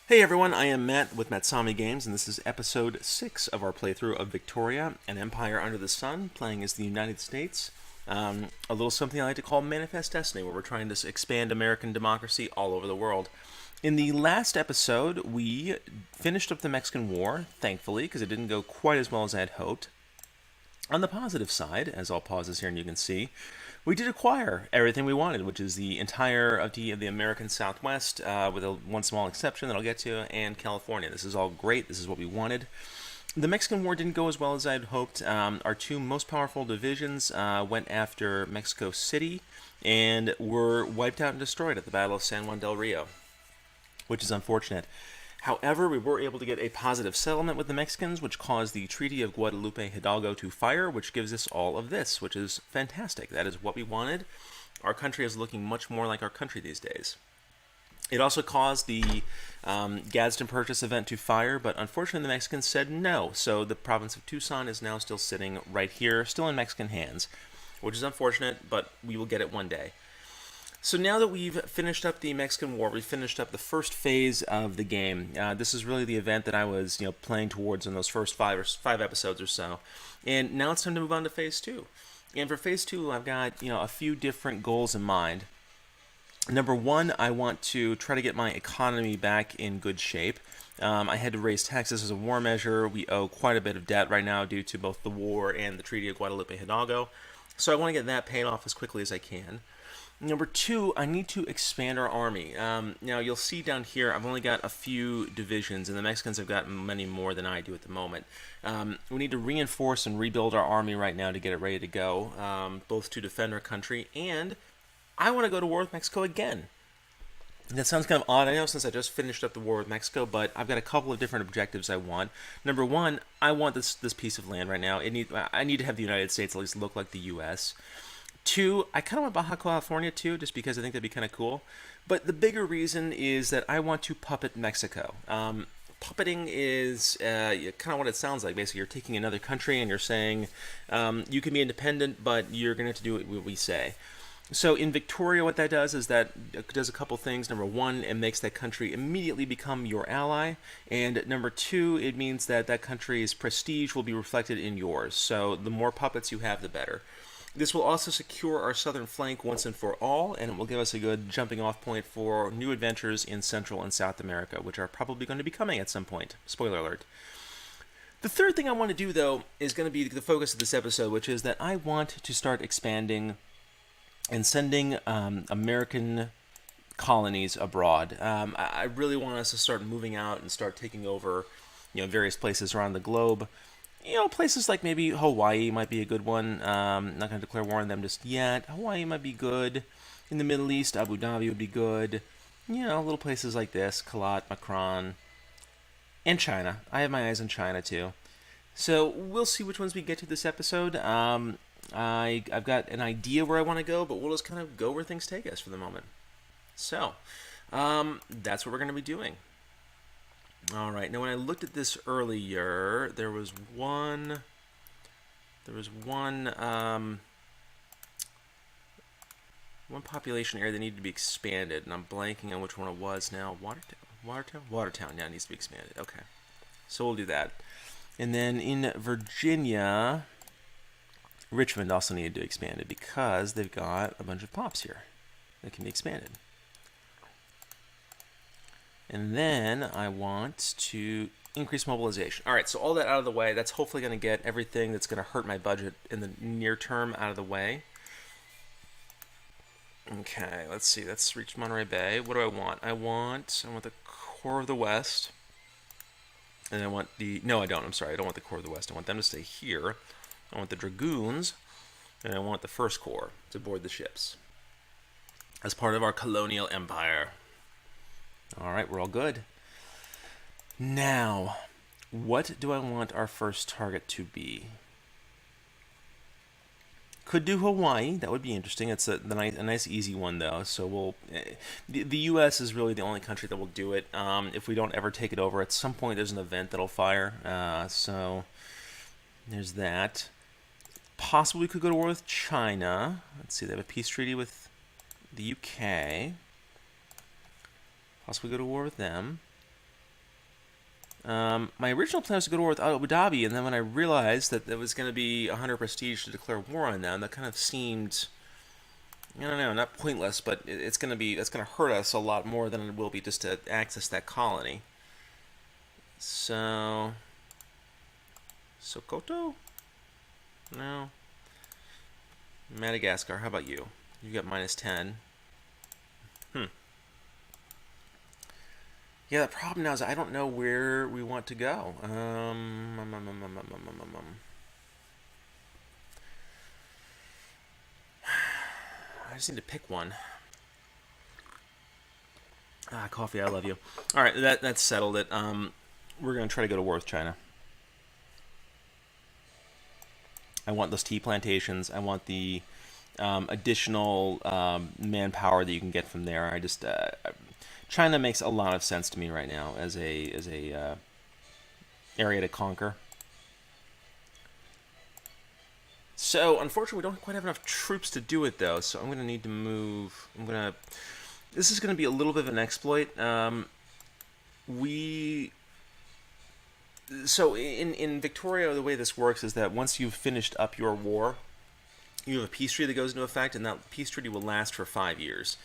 Hey everyone, I am Matt with Mattsomi Games, and this is episode 6 of our playthrough of Victoria, an Empire Under the Sun, playing as the United States. A little something I like to call Manifest Destiny, where we're trying to expand American democracy all over the world. In the last episode, we finished up the Mexican War, thankfully, because it didn't go quite as well as I had hoped. On the positive side, as I'll pause this here and you can see, we did acquire everything we wanted, which is the entire of the American Southwest, with one small exception that I'll get to, and California. This is all great. This is what we wanted. The Mexican War didn't go as well as I had hoped. Our two most powerful divisions went after Mexico City and were wiped out and destroyed at the Battle of San Juan del Rio, which is unfortunate. However, we were able to get a positive settlement with the Mexicans, which caused the Treaty of Guadalupe Hidalgo to fire, which gives us all of this, which is fantastic. That is what we wanted. Our country is looking much more like our country these days. It also caused the Gadsden Purchase event to fire, but unfortunately the Mexicans said no. So the province of Tucson is now still sitting right here, still in Mexican hands, which is unfortunate, but we will get it one day. So now that we've finished up the Mexican War, we've finished up the first phase of the game. This is really the event that I was, playing towards in those first five episodes or so. And now it's time to move on to phase two. And for phase two, I've got, a few different goals in mind. Number one, I want to try to get my economy back in good shape. I had to raise taxes as a war measure. We owe quite a bit of debt right now due to both the war and the Treaty of Guadalupe Hidalgo. So I want to get that paid off as quickly as I can. Number two, I need to expand our army. Now, you'll see down here, I've only got a few divisions, and the Mexicans have got many more than I do at the moment. We need to reinforce and rebuild our army right now to get it ready to go, both to defend our country, and I want to go to war with Mexico again. That sounds kind of odd, I know, since I just finished up the war with Mexico, but I've got a couple of different objectives I want. Number one, I want this piece of land right now. I need to have the United States at least look like the U.S., Two, I kind of want Baja California too, just because I think that'd be kind of cool. But the bigger reason is that I want to puppet Mexico. Puppeting is kind of what it sounds like. Basically, you're taking another country and you're saying you can be independent, but you're going to have to do what we say. So in Victoria, what that does is that it does a couple things. Number one, it makes that country immediately become your ally. And number two, it means that that country's prestige will be reflected in yours. So the more puppets you have, the better. This will also secure our southern flank once and for all, and it will give us a good jumping off point for new adventures in Central and South America, which are probably going to be coming at some point. Spoiler alert. The third thing I want to do, though, is going to be the focus of this episode, which is that I want to start expanding and sending American colonies abroad. I really want us to start moving out and start taking over, various places around the globe. Places like maybe Hawaii might be a good one. Not going to declare war on them just yet. Hawaii might be good. In the Middle East, Abu Dhabi would be good. Little places like this, Kalat, Macron, and China. I have my eyes on China too. So we'll see which ones we get to this episode. I've got an idea where I want to go, but we'll just kind of go where things take us for the moment. So that's what we're going to be doing. All right. Now, when I looked at this earlier, there was one population area that needed to be expanded, and I'm blanking on which one it was now. Watertown. Yeah, it needs to be expanded. Okay, so we'll do that. And then in Virginia, Richmond also needed to be expanded because they've got a bunch of pops here that can be expanded. And then I want to increase mobilization. All right, so all that out of the way, that's hopefully going to get everything that's going to hurt my budget in the near term out of the way. Okay, let's see. Let's reach Monterey Bay. What do I want? I want the core of the West. And I want the... No, I don't. I'm sorry. I don't want the core of the West. I want them to stay here. I want the Dragoons. And I want the First Corps to board the ships as part of our colonial empire. All right, we're all good. Now, what do I want our first target to be? Could do Hawaii. That would be interesting. It's a nice, easy one, though. So we'll... The U.S. is really the only country that will do it. If we don't ever take it over, at some point there's an event that'll fire. So there's that. Possibly we could go to war with China. Let's see, they have a peace treaty with the UK. Possibly go to war with them. My original plan was to go to war with Abu Dhabi, and then when I realized that there was going to be 100 prestige to declare war on them, that kind of seemed, I don't know, not pointless, but that's going to hurt us a lot more than it will be just to access that colony. So, Sokoto? No. Madagascar, how about you? You got -10. Yeah, the problem now is I don't know where we want to go. I just need to pick one. Coffee, I love you. All right, that's settled it. We're going to try to go to war with China. I want those tea plantations. I want the additional manpower that you can get from there. China makes a lot of sense to me right now as a area to conquer. So unfortunately, we don't quite have enough troops to do it though. So I'm going to need to move. This is going to be a little bit of an exploit. So in Victoria, the way this works is that once you've finished up your war, you have a peace treaty that goes into effect, and that peace treaty will last for 5 years.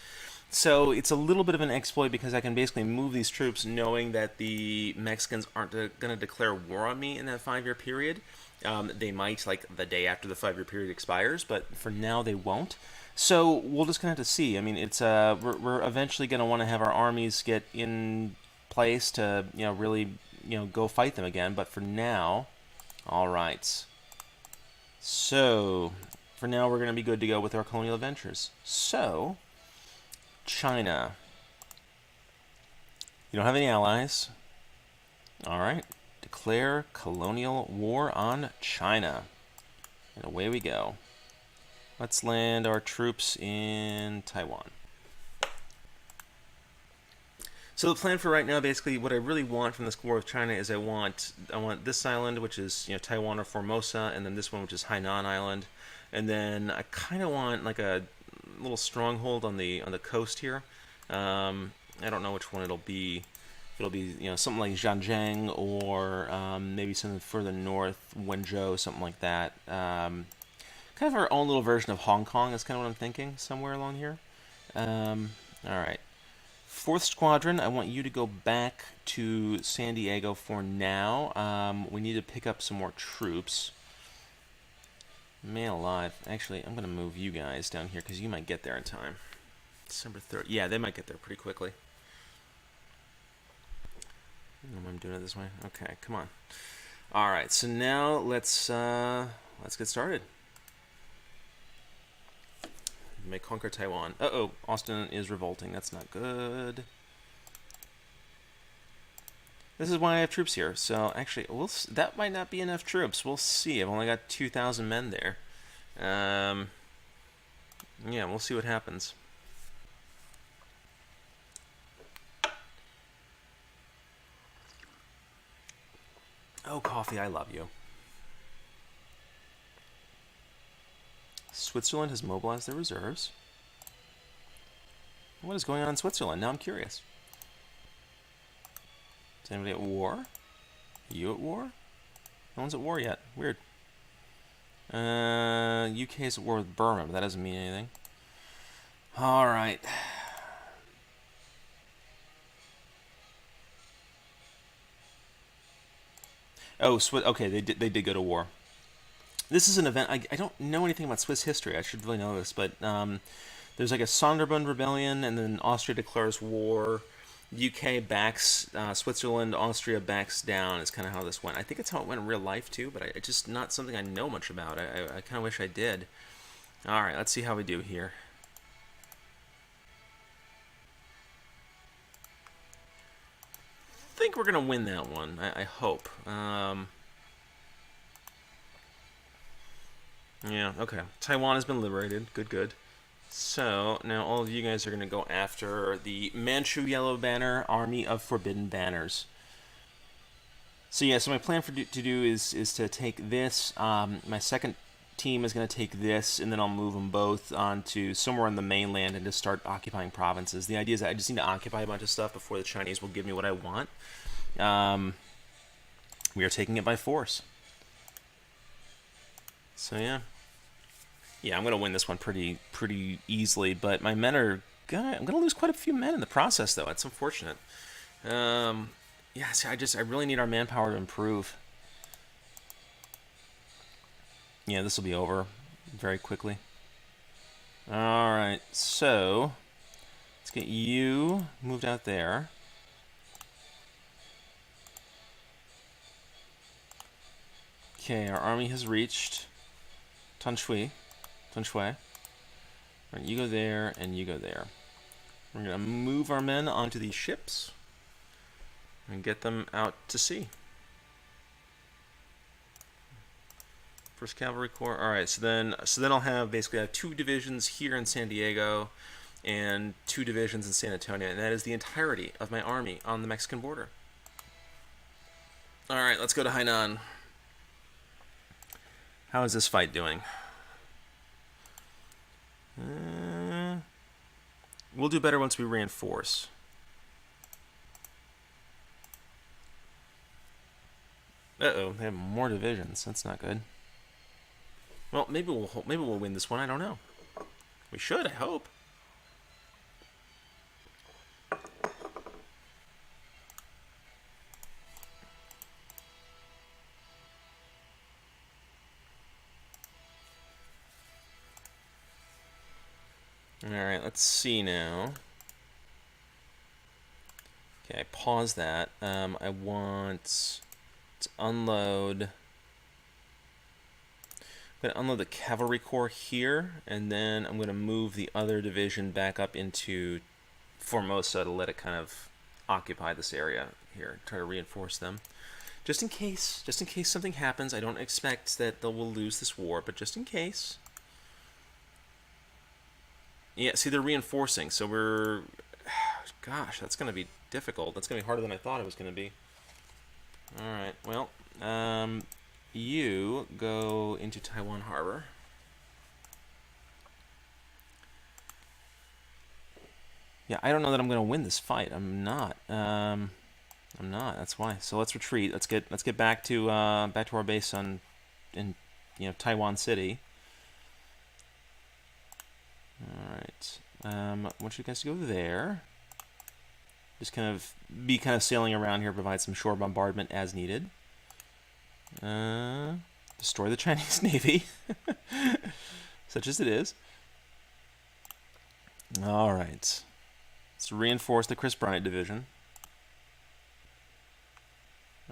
So it's a little bit of an exploit because I can basically move these troops knowing that the Mexicans aren't going to declare war on me in that 5-year period. They might, like, the day after the 5-year period expires, but for now they won't. So we'll just kind of have to see. I mean, it's we're eventually going to want to have our armies get in place to really go fight them again. But for now, all right. So for now, we're going to be good to go with our colonial adventures. So China. You don't have any allies. All right. Declare colonial war on China. And away we go. Let's land our troops in Taiwan. So the plan for right now, basically, what I really want from this war with China is I want this island, which is Taiwan or Formosa, and then this one, which is Hainan Island, and then I kind of want like a little stronghold on the coast here. I don't know which one it'll be. It'll be something like Zhanjiang or maybe something further north, Wenzhou, something like that. Kind of our own little version of Hong Kong is kind of what I'm thinking, somewhere along here. All right. 4th Squadron, I want you to go back to San Diego for now. We need to pick up some more troops. Man alive. Actually, I'm going to move you guys down here because you might get there in time. December 3rd. Yeah, they might get there pretty quickly. I'm doing it this way. Okay, come on. All right, so now let's get started. May conquer Taiwan. Uh-oh, Austin is revolting. That's not good. This is why I have troops here. So actually, that might not be enough troops. We'll see. I've only got 2,000 men there. Yeah, we'll see what happens. Oh, coffee, I love you. Switzerland has mobilized their reserves. What is going on in Switzerland? Now I'm curious. Is anybody at war? Are you at war? No one's at war yet. Weird. UK is at war with Burma, but that doesn't mean anything. Alright. Oh, okay, they did go to war. This is an event, I don't know anything about Swiss history, I should really know this, but there's like a Sonderbund rebellion, and then Austria declares war, UK backs, Switzerland, Austria backs down, is kind of how this went. I think it's how it went in real life too, but it's just not something I know much about. I kind of wish I did. Alright, let's see how we do here. I think we're going to win that one, I hope. Yeah, okay. Taiwan has been liberated. Good, good. So, now all of you guys are going to go after the Manchu Yellow Banner Army of Forbidden Banners. So yeah, so my plan to do is to take this. My second team is going to take this, and then I'll move them both onto somewhere on the mainland and just start occupying provinces. The idea is that I just need to occupy a bunch of stuff before the Chinese will give me what I want. We are taking it by force. So yeah. Yeah, I'm going to win this one pretty easily, but my men are I'm going to lose quite a few men in the process, though. That's unfortunate. Yeah, see, I really need our manpower to improve. Yeah, this will be over very quickly. All right, so let's get you moved out there. Okay, our army has reached Tanshui. Right, you go there, and you go there. We're going to move our men onto these ships and get them out to sea. First Cavalry Corps. All right, so then I'll have basically 2 divisions here in San Diego and 2 divisions in San Antonio, and that is the entirety of my army on the Mexican border. All right, let's go to Hainan. How is this fight doing? We'll do better once we reinforce. Uh-oh, they have more divisions. That's not good. Well, maybe we'll win this one. I don't know. We should, I hope. Alright, let's see now. Okay, pause that. I want to unload. I'm going to unload the Cavalry Corps here, and then I'm going to move the other division back up into Formosa to let it kind of occupy this area here. Try to reinforce them. Just in case something happens. I don't expect that we'll lose this war, but just in case. Yeah, see, they're reinforcing, so we're... Gosh, that's going to be difficult. That's going to be harder than I thought it was going to be. Alright, well, you go into Taiwan Harbor. Yeah, I don't know that I'm going to win this fight. I'm not. That's why. So let's retreat. Let's get back to our base in Taiwan City. All right. I want you guys to go there. Just kind of be sailing around here, provide some shore bombardment as needed. Destroy the Chinese Navy, such as it is. All right. Let's reinforce the Chris Bryant division.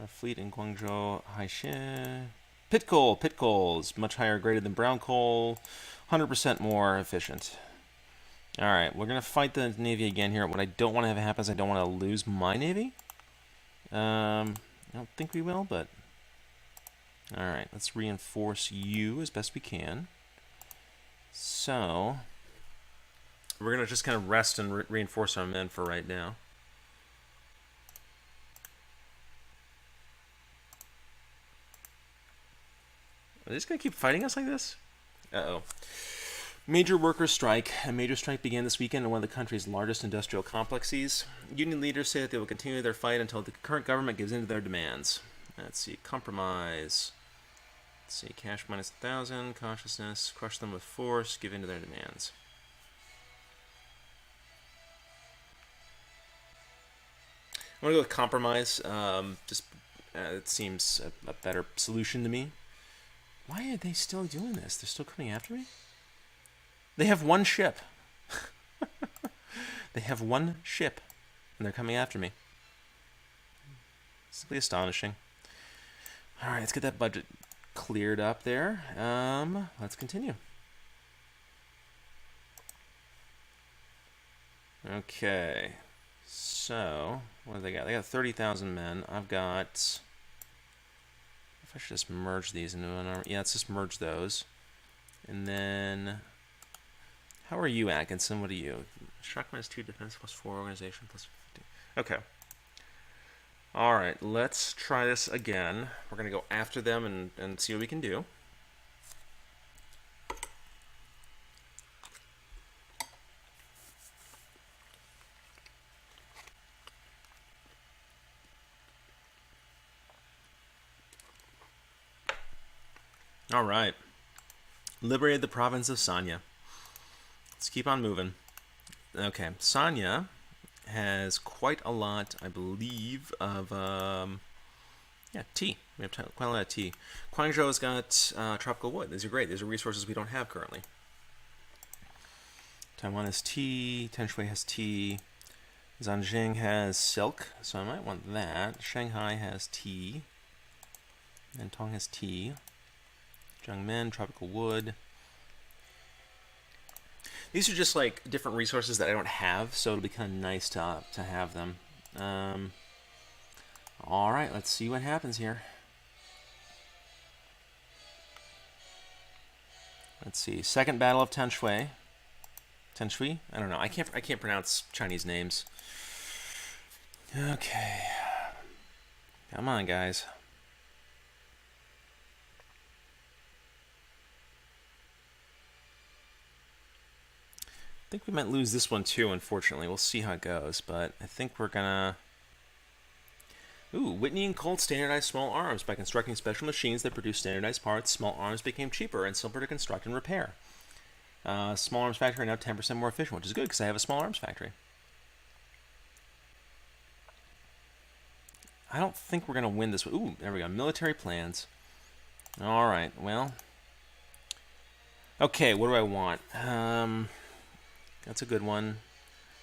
Our fleet in Guangzhou, Haishan. Pit coal is much higher graded than brown coal, 100% more efficient. All right, we're gonna fight the Navy again here. What I don't want to have happen is I don't want to lose my Navy. I don't think we will, but all right, let's reinforce you as best we can. So we're gonna just kind of rest and reinforce our men for right now. Are they just going to keep fighting us like this? Uh-oh. Major workers' strike. A major strike began this weekend in one of the country's largest industrial complexes. Union leaders say that they will continue their fight until the current government gives in to their demands. Let's see. Compromise. Let's see. Cash minus 1,000. Consciousness. Crush them with force. Give in to their demands. I'm going to go with compromise. It seems a better solution to me. Why are they still doing this? They're still coming after me? They have one ship. They have one ship, and they're coming after me. Simply astonishing. All right, let's get that budget cleared up there. Let's continue. Okay. So, what do they got? They got 30,000 men. I've got... I should just merge these into an army. Yeah, let's just merge those. And then, how are you, Atkinson? What are you? Shock minus 2, defense plus 4, organization plus 15. Okay. All right, let's try this again. We're going to go after them and see what we can do. All right. Liberated the province of Sanya. Let's keep on moving. Okay, Sanya has quite a lot, I believe, of yeah, tea. We have quite a lot of tea. Guangzhou's got tropical wood. These are great. These are resources we don't have currently. Taiwan has tea. Tenshui has tea. Zanjing has silk, so I might want that. Shanghai has tea. Nantong has tea. Jiangmen, tropical wood. These are just like different resources that I don't have, so it'll be kind of nice to have them. All right, let's see what happens here. Let's see. Second Battle of Tenshui. Tenshui? I don't know. I can't pronounce Chinese names. Okay. Come on, guys. I think we might lose this one too, unfortunately. We'll see how it goes, but I think we're gonna... Ooh, Whitney and Colt standardized small arms. By constructing special machines that produce standardized parts, small arms became cheaper and simpler to construct and repair. Small arms factory are now 10% more efficient, which is good because I have a small arms factory. I don't think we're going to win this one. Ooh, there we go. Military plans. All right, well. Okay, what do I want? That's a good one.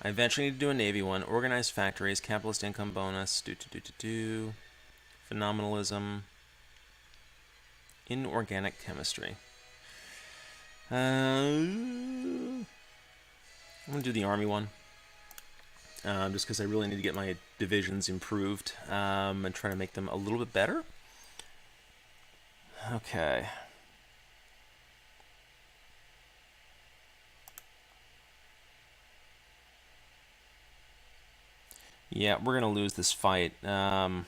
I eventually need to do a Navy one. Organized factories, capitalist income bonus, phenomenalism, inorganic chemistry. I'm going to do the Army one. Just because I really need to get my divisions improved and try to make them a little bit better. Okay. Yeah, we're going to lose this fight. We're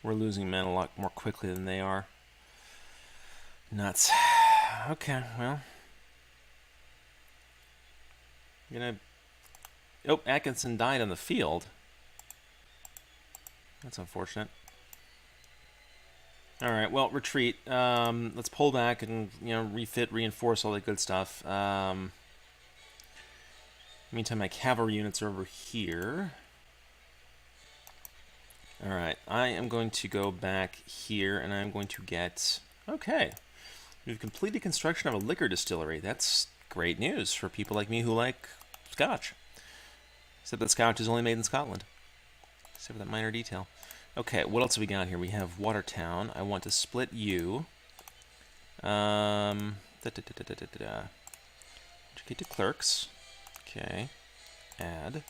losing men a lot more quickly than they are. Nuts. Okay, well. Oh, Atkinson died on the field. That's unfortunate. All right, well, retreat. Let's pull back and refit, reinforce, all that good stuff. Meantime, my cavalry units are over here. All right, I am going to go back here, and I'm going to get... Okay, we've completed construction of a liquor distillery. That's great news for people like me who like Scotch. Except that Scotch is only made in Scotland. Except for that minor detail. Okay, what else have we got here? We have Watertown. I want to split you. Educate to clerks. Okay. Add.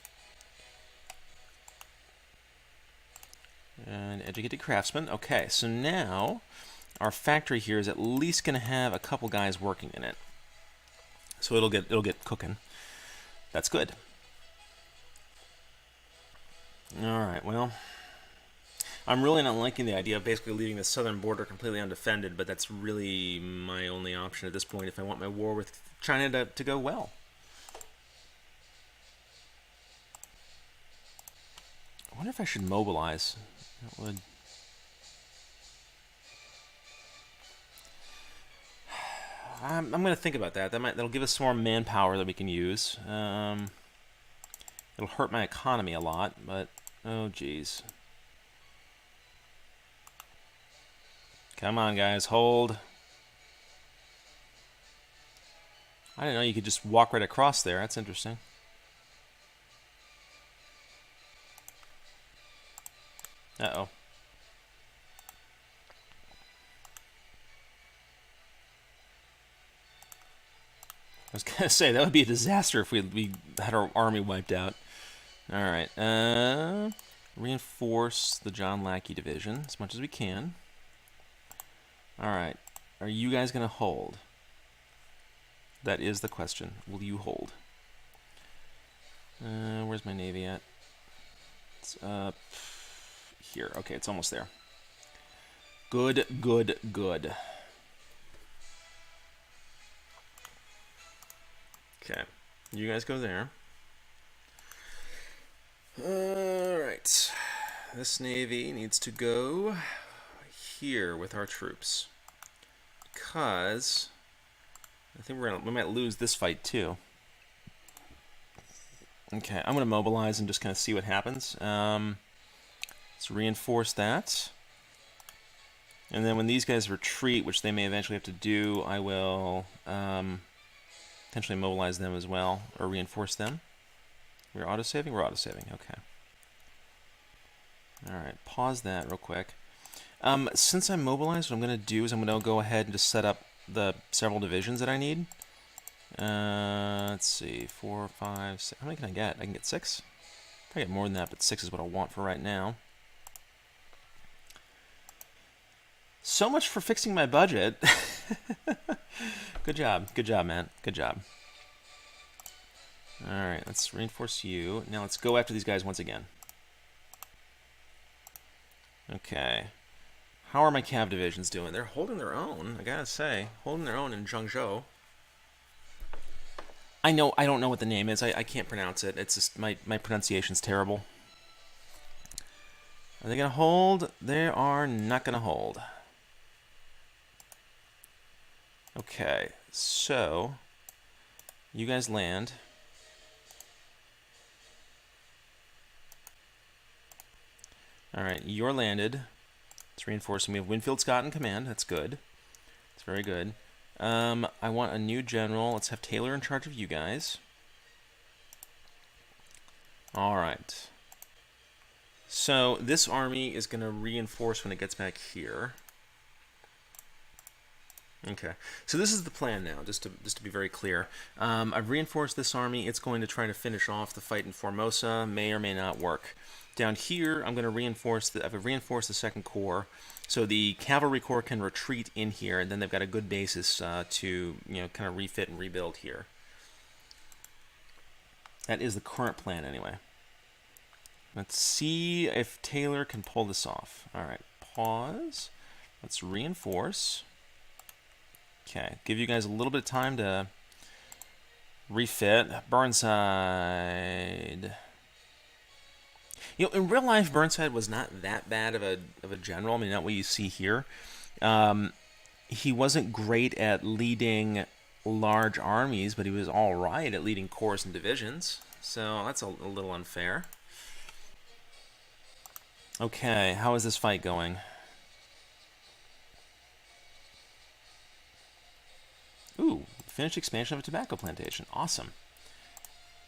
And educated craftsmen. Okay, so now our factory here is at least going to have a couple guys working in it. So it'll get cooking. That's good. All right, well, I'm really not liking the idea of basically leaving the southern border completely undefended, but that's really my only option at this point if I want my war with China to go well. I wonder if I should mobilize. That would... I'm going to think about that. That'll give us some more manpower that we can use. It'll hurt my economy a lot, but oh geez. Come on, guys, hold. I didn't know you could just walk right across there. That's interesting. Uh-oh. I was going to say, that would be a disaster if we had our army wiped out. Alright. Reinforce the John Lackey division as much as we can. Alright. Are you guys going to hold? That is the question. Will you hold? Where's my navy at? It's up here. Okay, it's almost there. Good, good, good. Okay, you guys go there. Alright. This navy needs to go here with our troops. because I think we might lose this fight too. Okay, I'm going to mobilize and just kind of see what happens. Let's reinforce that. And then when these guys retreat, which they may eventually have to do, I will potentially mobilize them as well, or reinforce them. We're auto-saving? We're auto-saving, okay. Alright, pause that real quick. Since I'm mobilized, what I'm going to do is I'm going to go ahead and just set up the several divisions that I need. Let's see, 4, 5, 6. How many can I get? I can get 6? Probably get more than that, but 6 is what I want for right now. So much for fixing my budget. Good job, man. Good job. Alright, let's reinforce you. Now let's go after these guys once again. Okay. How are my cav divisions doing? They're holding their own, I gotta say. Holding their own in Zhengzhou. I don't know what the name is. I can't pronounce it. It's just my pronunciation's terrible. Are they gonna hold? They are not gonna hold. Okay, so you guys land. Alright, you're landed. It's reinforcing. We have Winfield Scott in command. That's good. It's very good. I want a new general. Let's have Taylor in charge of you guys. Alright. So this army is going to reinforce when it gets back here. Okay, so this is the plan now, just to be very clear. I've reinforced this army. It's going to try to finish off the fight in Formosa. May or may not work. Down here, I'm going to reinforce I've reinforced the Second Corps, so the Cavalry Corps can retreat in here, and then they've got a good basis to kind of refit and rebuild here. That is the current plan, anyway. Let's see if Taylor can pull this off. All right, pause. Let's reinforce. Okay, give you guys a little bit of time to refit. Burnside. In real life, Burnside was not that bad of a general. I mean, not what you see here. He wasn't great at leading large armies, but he was all right at leading corps and divisions. So that's a little unfair. Okay, how is this fight going? Ooh, finished expansion of a tobacco plantation. Awesome.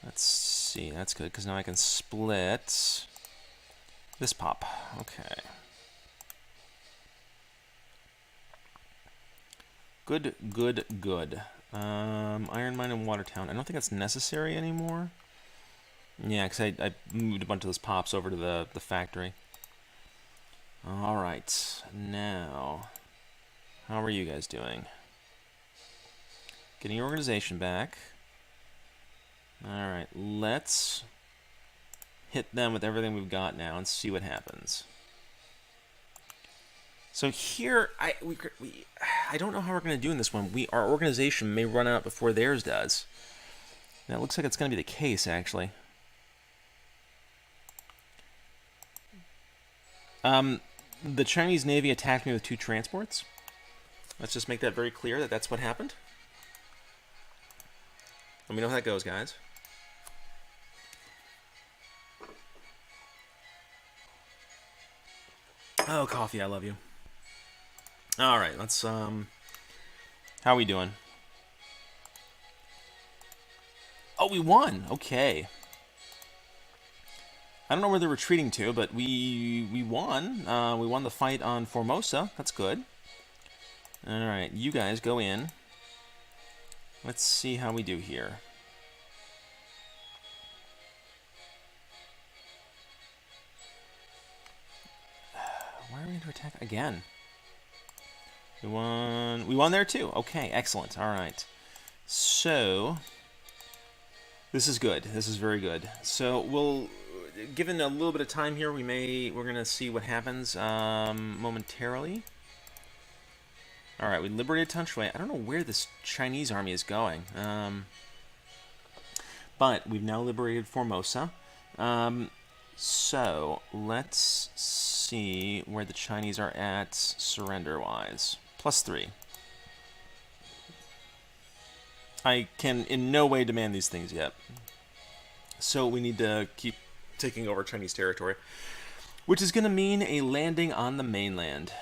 Let's see, that's good, because now I can split this pop. Okay. Good, good, good. Iron Mine and Watertown. I don't think that's necessary anymore. Yeah, because I moved a bunch of those pops over to the factory. Alright, now, how are you guys doing? Getting your organization back. Alright, let's hit them with everything we've got now and see what happens. So here, I don't know how we're going to do in this one. Our organization may run out before theirs does. That looks like it's going to be the case, actually. The Chinese Navy attacked me with 2 transports. Let's just make that very clear that that's what happened. Let me know how that goes, guys. Oh, coffee, I love you. Alright, let's, how are we doing? Oh, we won! Okay. I don't know where they're retreating to, but we won. We won the fight on Formosa. That's good. Alright, you guys go in. Let's see how we do here. Why are we going to attack again? We won there too. Okay, excellent. All right. So this is good. This is very good. So we'll, given a little bit of time here, we're going to see what happens momentarily. All right, we liberated Tanshui. I don't know where this Chinese army is going, but we've now liberated Formosa. So let's see where the Chinese are at surrender-wise. +3. I can in no way demand these things yet. So we need to keep taking over Chinese territory, which is going to mean a landing on the mainland.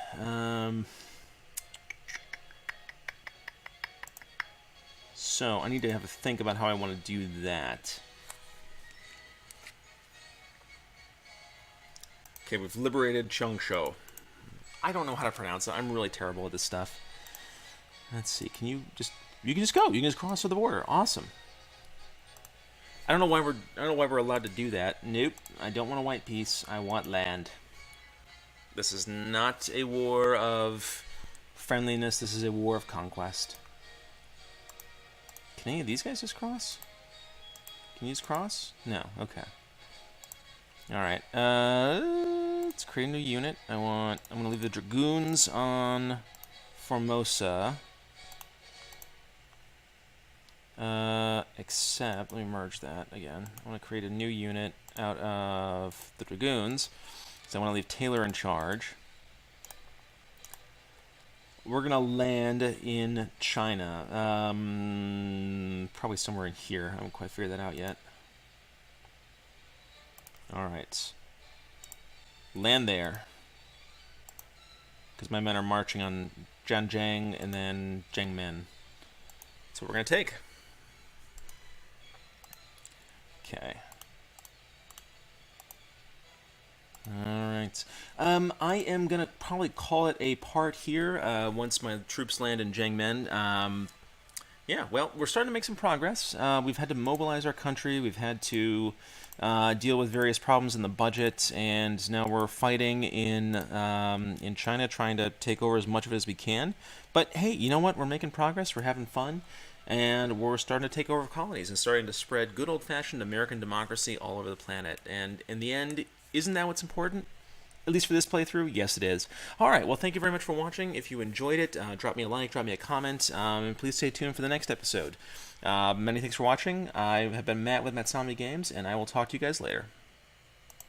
So I need to have a think about how I want to do that. Okay, we've liberated Changsha. I don't know how to pronounce it. I'm really terrible at this stuff. Let's see. Can you just? You can just go. You can just cross to the border. Awesome. I don't know why we're allowed to do that. Nope. I don't want a white peace. I want land. This is not a war of friendliness. This is a war of conquest. Can any of these guys just cross? Can you just cross? No. Okay. All right. Let's create a new unit. I'm gonna leave the dragoons on Formosa. Except, let me merge that again. I want to create a new unit out of the dragoons. So I want to leave Taylor in charge. We're going to land in China. Probably somewhere in here. I haven't quite figured that out yet. Alright. Land there. Because my men are marching on Jianjiang and then Jiangmen. That's what we're going to take. Okay. Alright. I am going to probably call it a part here once my troops land in Jiangmen. Yeah, well, we're starting to make some progress. We've had to mobilize our country. We've had to deal with various problems in the budget, and now we're fighting in China, trying to take over as much of it as we can. But hey, you know what? We're making progress. We're having fun. And we're starting to take over colonies and starting to spread good old-fashioned American democracy all over the planet. And in the end, isn't that what's important? At least for this playthrough, yes it is. Alright, well thank you very much for watching. If you enjoyed it, drop me a like, drop me a comment, and please stay tuned for the next episode. Many thanks for watching. I have been Matt with Mattsomi Games, and I will talk to you guys later.